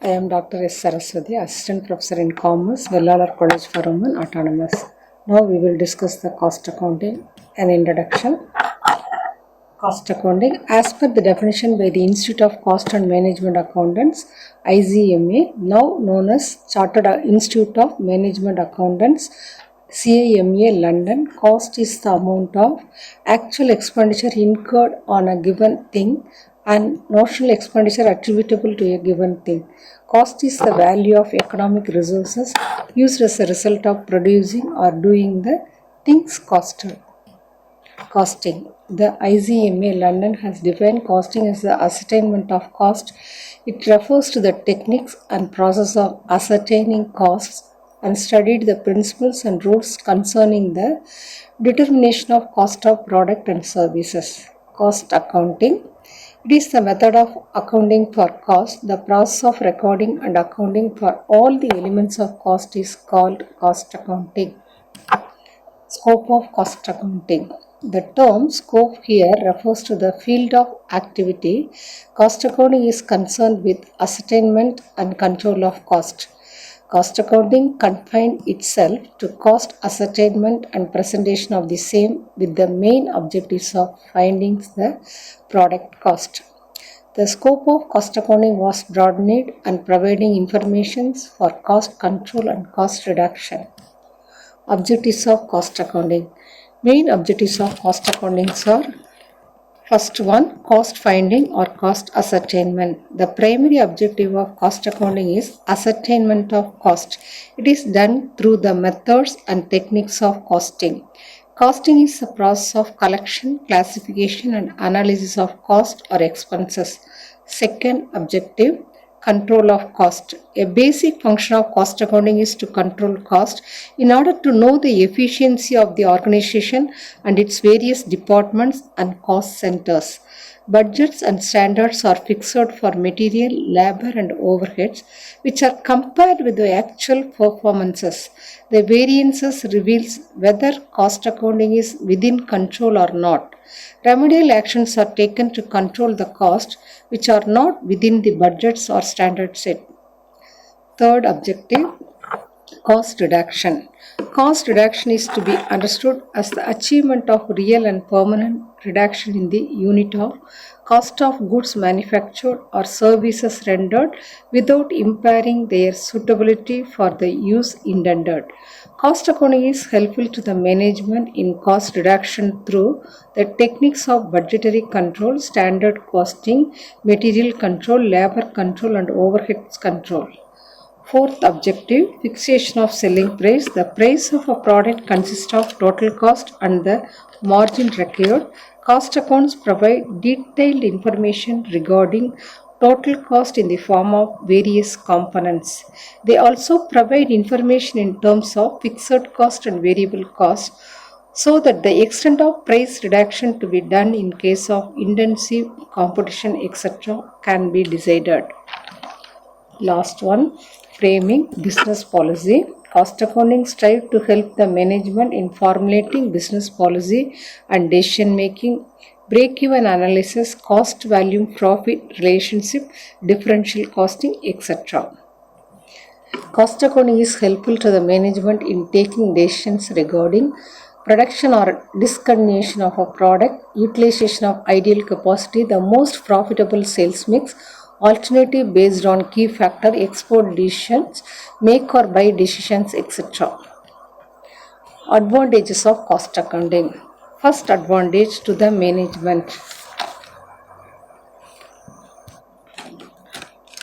I am Dr. S. Saraswathi, Assistant Professor in Commerce, Vellalar College for Women, Autonomous. Now we will discuss the cost accounting. An introduction. Cost accounting, as per the definition by the Institute of Cost and Management Accountants, ICMA, now known as Chartered Institute of Management Accountants, CIMA London, cost is the amount of actual expenditure incurred on a given thing and notional expenditure attributable to a given thing. Cost is the value of economic resources used as a result of producing or doing the things costed. Costing. The ICMA London has defined costing as the ascertainment of cost. It refers to the techniques and process of ascertaining costs and studied the principles and rules concerning the determination of cost of product and services. Cost accounting. It is the method of accounting for cost. The process of recording and accounting for all the elements of cost is called cost accounting. Scope of cost accounting. The term scope here refers to the field of activity. Cost accounting is concerned with ascertainment and control of cost. Cost accounting confines itself to cost ascertainment and presentation of the same with the main objectives of finding the product cost. The scope of cost accounting was broadened and providing information for cost control and cost reduction. Objectives of cost accounting. Main objectives of cost accounting are: first one, cost finding or cost ascertainment. The primary objective of cost accounting is ascertainment of cost. It is done through the methods and techniques of costing. Costing is the process of collection, classification and analysis of cost or expenses. Second objective, control of cost. A basic function of cost accounting is to control cost in order to know the efficiency of the organization and its various departments and cost centers. Budgets and standards are fixed for material, labor and overheads, which are compared with the actual performances. The variances reveals whether cost accounting is within control or not. Remedial actions are taken to control the cost which are not within the budgets or standards set. Third objective, cost reduction. Cost reduction is to be understood as the achievement of real and permanent reduction in the unit of cost of goods manufactured or services rendered without impairing their suitability for the use intended. Cost accounting is helpful to the management in cost reduction through the techniques of budgetary control, standard costing, material control, labor control and overheads control. Fourth objective, fixation of selling price. The price of a product consists of total cost and the margin required. Cost accounts provide detailed information regarding total cost in the form of various components. They also provide information in terms of fixed cost and variable cost, so that the extent of price reduction to be done in case of intensive competition, etc., can be decided. Last one, framing business policy. Cost accounting strives to help the management in formulating business policy and decision making, break-even analysis, cost value profit relationship, differential costing, etc. Cost accounting is helpful to the management in taking decisions regarding production or discontinuation of a product, utilization of ideal capacity, the most profitable sales mix, alternative based on key factor, export decisions, make or buy decisions, etc. Advantages of cost accounting. First advantage to the management.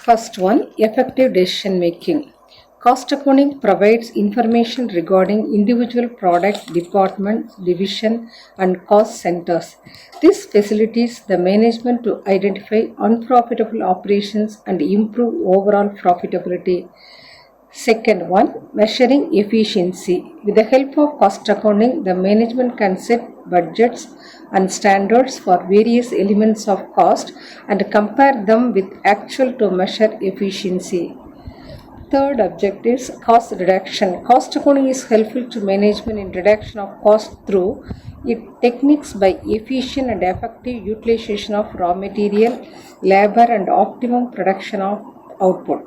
First one, effective decision making. Cost accounting provides information regarding individual product, department, division and cost centers. This facilitates the management to identify unprofitable operations and improve overall profitability. Second one, measuring efficiency. With the help of cost accounting, the management can set budgets and standards for various elements of cost and compare them with actual to measure efficiency. Third objective is cost reduction. Cost accounting is helpful to management in reduction of cost through its techniques by efficient and effective utilization of raw material, labor and optimum production of output.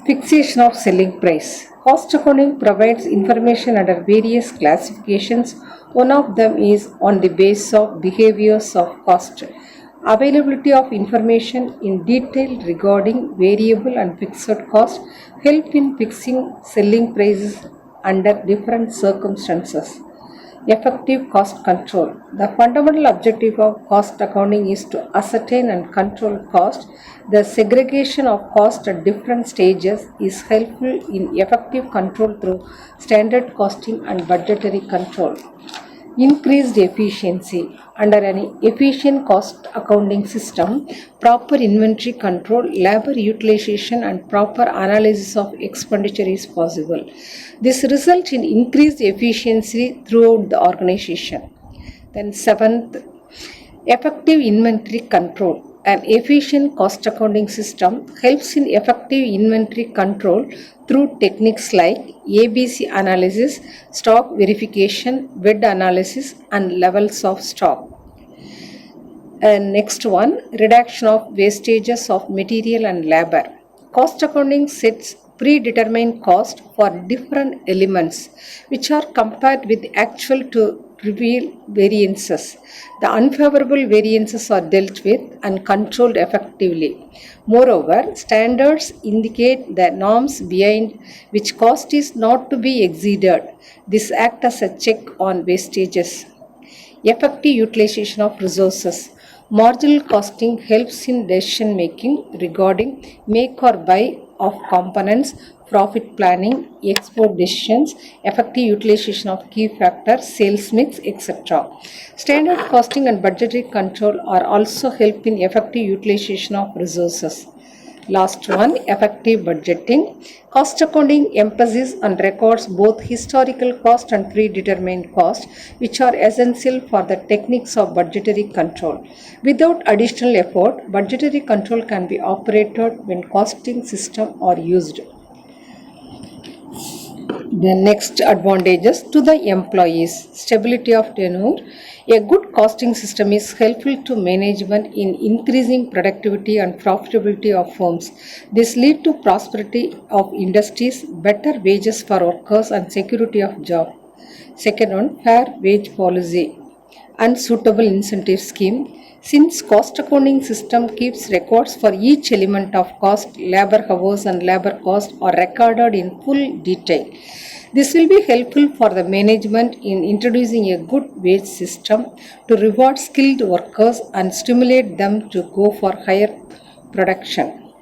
Fixation of selling price. Cost accounting provides information under various classifications. One of them is on the basis of behaviors of cost. Availability of information in detail regarding variable and fixed cost help in fixing selling prices under different circumstances. Effective cost control. The fundamental objective of cost accounting is to ascertain and control cost. The segregation of cost at different stages is helpful in effective control through standard costing and budgetary control. Increased efficiency. Under an efficient cost accounting system, proper inventory control, labor utilization, and proper analysis of expenditure is possible. This results in increased efficiency throughout the organization. Then, seventh, effective inventory control. An efficient cost accounting system helps in effective inventory control through techniques like ABC analysis, stock verification, WED analysis, and levels of stock. And next one, reduction of wastages of material and labor. Cost accounting sets predetermined cost for different elements which are compared with actual to reveal variances. The unfavorable variances are dealt with and controlled effectively. Moreover, standards indicate the norms behind which cost is not to be exceeded. This acts as a check on wastages. Effective utilization of resources. Marginal costing helps in decision making regarding make or buy of components, profit planning, export decisions, effective utilization of key factors, sales mix, etc. Standard costing and budgetary control are also help in effective utilization of resources. Last one, effective budgeting. Cost accounting emphasis on records both historical cost and predetermined cost, which are essential for the techniques of budgetary control. Without additional effort, budgetary control can be operated when costing systems are used. The next advantages to the employees. Stability of tenure. A good costing system is helpful to management in increasing productivity and profitability of firms. This leads to prosperity of industries, better wages for workers, and security of job. Second one, fair wage policy and suitable incentive scheme. Since cost accounting system keeps records for each element of cost, labor hours and labor cost are recorded in full detail. This will be helpful for the management in introducing a good wage system to reward skilled workers and stimulate them to go for higher production.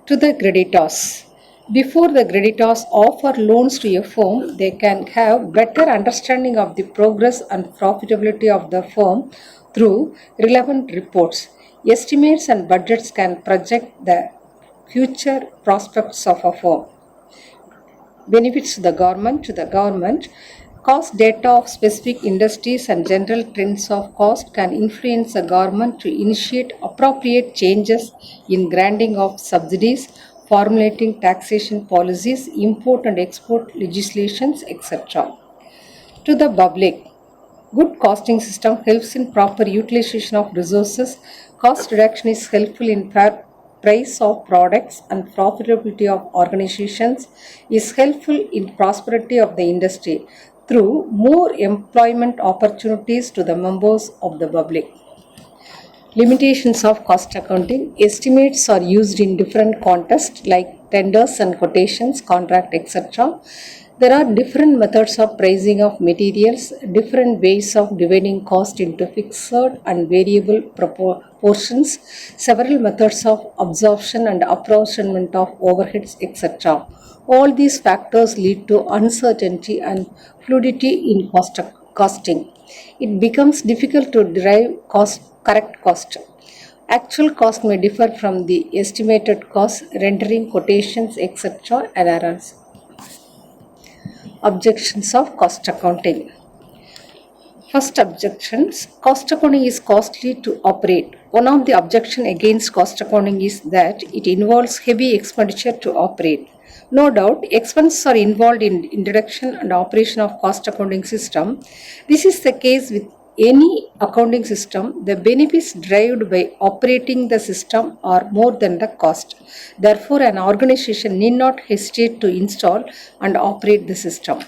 To the creditors. Before the creditors offer loans to a firm, they can have better understanding of the progress and profitability of the firm through relevant reports. Estimates and budgets can project the future prospects of a firm. Benefits to the government. Cost data of specific industries and general trends of cost can influence the government to initiate appropriate changes in granting of subsidies, formulating taxation policies, import and export legislations, etc. To the public, good costing system helps in proper utilization of resources. Cost reduction is helpful in fair price of products and profitability of organizations is helpful in prosperity of the industry through more employment opportunities to the members of the public. Limitations of cost accounting. Estimates are used in different contexts like tenders and quotations, contract, etc. There are different methods of pricing of materials, different ways of dividing cost into fixed and variable portions, several methods of absorption and apportionment of overheads, etc. All these factors lead to uncertainty and fluidity in costing. It becomes difficult to derive correct cost. Actual cost may differ from the estimated cost, rendering quotations, etc. errors. Objections of cost accounting. First objections, cost accounting is costly to operate. One of the objections against cost accounting is that it involves heavy expenditure to operate. No doubt, expenses are involved in introduction and operation of cost accounting system. This is the case with any accounting system, the benefits derived by operating the system are more than the cost. Therefore, an organization need not hesitate to install and operate the system.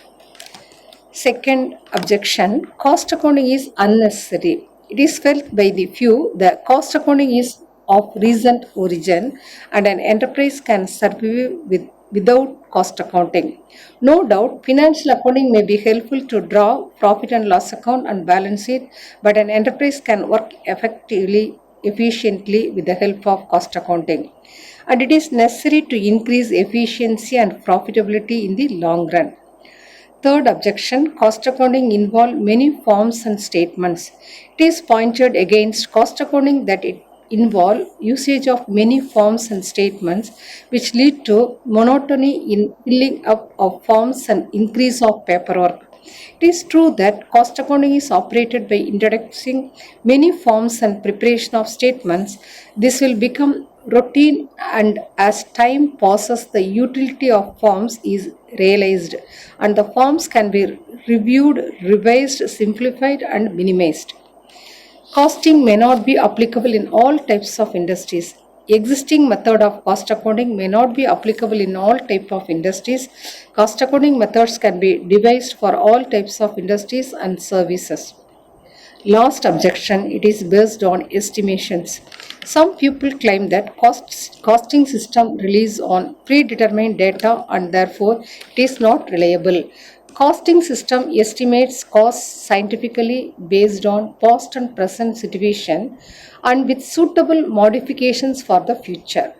Second objection, cost accounting is unnecessary. It is felt by the few that cost accounting is of recent origin and an enterprise can survive without cost accounting. No doubt, financial accounting may be helpful to draw profit and loss account and balance it, but an enterprise can work efficiently with the help of cost accounting. And it is necessary to increase efficiency and profitability in the long run. Third objection, cost accounting involve many forms and statements. It is pointed against cost accounting that it involve usage of many forms and statements which lead to monotony in filling up of forms and increase of paperwork. It is true that cost accounting is operated by introducing many forms and preparation of statements. This will become routine, and as time passes the utility of forms is realized and the forms can be reviewed, revised, simplified and minimized. Costing may not be applicable in all types of industries. Existing method of cost accounting may not be applicable in all types of industries. Cost accounting methods can be devised for all types of industries and services. Last objection, it is based on estimations. Some people claim that costing system relies on predetermined data and therefore it is not reliable. Costing system estimates costs scientifically based on past and present situation and with suitable modifications for the future.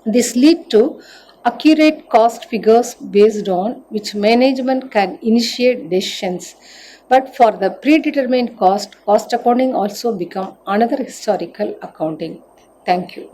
This lead to accurate cost figures based on which management can initiate decisions. But for the predetermined cost accounting also become another historical accounting. Thank you.